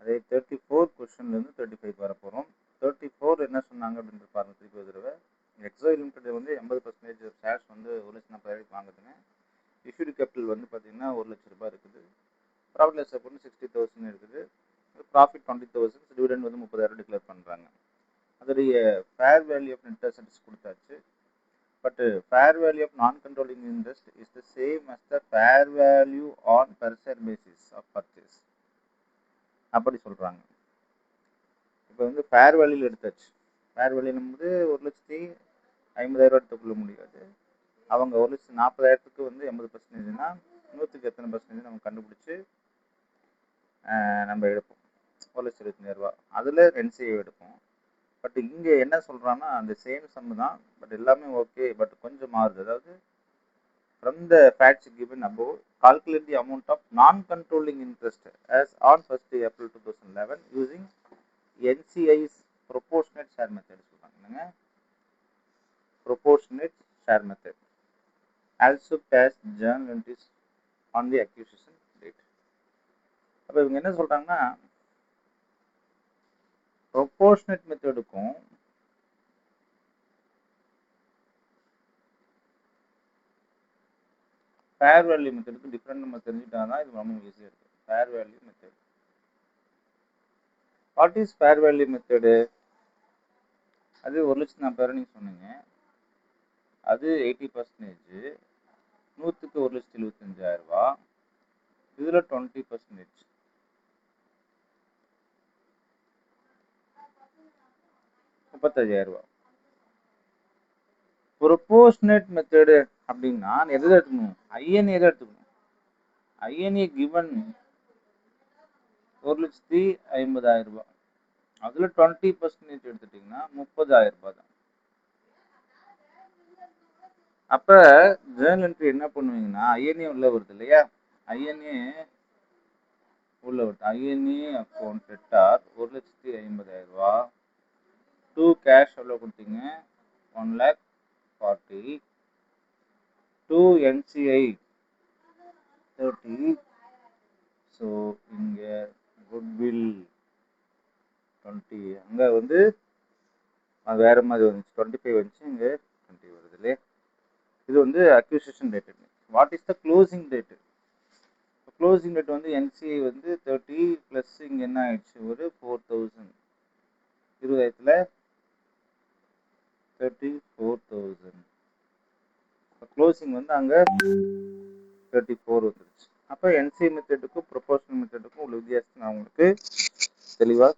அதே 34 கொஸ்டின்லேருந்து 35 வர போகிறோம். 34 என்ன சொன்னாங்க அப்படின்ட்டு பாருங்கள். திருப்பி ஒரு தடவை எக்ஸோ லிமிடெட் வந்து 80% ஷேர்ஸ் வந்து 1,40,000 வாங்குதுங்க. இஷ்யூடு கேபிட்டல் வந்து பார்த்தீங்கன்னா 1,00,000 ரூபாய் இருக்குது. ப்ராஃபிட் லாஸ் அக்கௌண்ட் 60,000 இருக்குது. ப்ராஃபிட் 20,000, டிவிடெண்ட் வந்து 30,000 டிக்ளேர் பண்ணுறாங்க. அதோடைய fair value of net assets கொடுத்தாச்சு. But fair value of non controlling interest is the same as the fair value on per share basis of purchase அப்படி சொல்கிறாங்க. இப்போ வந்து fair வேல்யூவில் எடுத்தாச்சு. ஃபேர் வேல்யூ வந்து 1,50,000 எடுத்துக்கொள்ள முடியாது. அவங்க 1,40,000க்கு வந்து 80%னா 100க்கு எத்தனை பர்சன்டேஜ் நம்ம கண்டுபிடிச்சி நம்ம எடுப்போம். 1,25,000 அதில் என்சிஐ எடுப்போம். பட் இங்கே என்ன சொல்கிறான்னா அந்த சேம் சம்மு தான், பட் எல்லாமே ஓகே, பட் கொஞ்சம் மாறுது. அதாவது from the facts given above calculate the amount of non controlling interest as on 1st April 2011 using NCI's proportionate share method சொல்கிறாங்க. proportionate share method also as journal entries on the acquisition date. அப்போ இவங்க என்ன சொல்கிறாங்கன்னா proportionate மெத்தடுக்கும் fair value மெத்தடுக்கும் different நம்ம தெரிஞ்சுட்டாங்கன்னா இது ரொம்ப ஈஸியாக இருக்குது. Fair value method. What is fair value method? அது 1,40,000 நீங்கள் சொன்னீங்க. அது 80%. 100க்கு 1,75,000. இதில் 20%. 35,000. ப்ரொபோர்ஷனேட் மெத்தடு அப்படின்னா எதை எடுத்துக்கணும்? ஐஎன்ஏ தான் எடுத்துக்கணும். INA given 1,50,000. அதில் 20% எடுத்துட்டிங்கன்னா 30,000 தான். அப்போ ஜேர்னல் என்ட்ரி என்ன பண்ணுவீங்கன்னா ஐஎன்ஏ உள்ள வருது இல்லையா? ஐஎன்ஏ உள்ள வருது. ஐஎன்ஏ அக்கௌண்ட் செட்டார் 1,50,000. டூ கேஷ் எவ்வளோ கொடுத்தீங்க? 1,40,000. To NCI 30. ஸோ இங்கே குட்வில் 20. அங்கே வந்து வேறு மாதிரி வந்துச்சு, 25 வந்துச்சு, இங்கே 20 வருது இல்லையா? இது வந்து acquisition date. What is the closing date? Closing date வந்து என்சிஐ வந்து 30 ப்ளஸ் இங்கே என்ன ஆயிடுச்சு, ஒரு 4,000. 20,000ல் 34,000. க்ளோசிங் வந்து அங்கே 34 வந்துருச்சு. அப்போ என்சிஐ மெத்தடுக்கும் ப்ரொபோர்ஷனல் மெத்தடுக்கும் உள்ள வித்தியாசம் நான் உங்களுக்கு தெளிவாக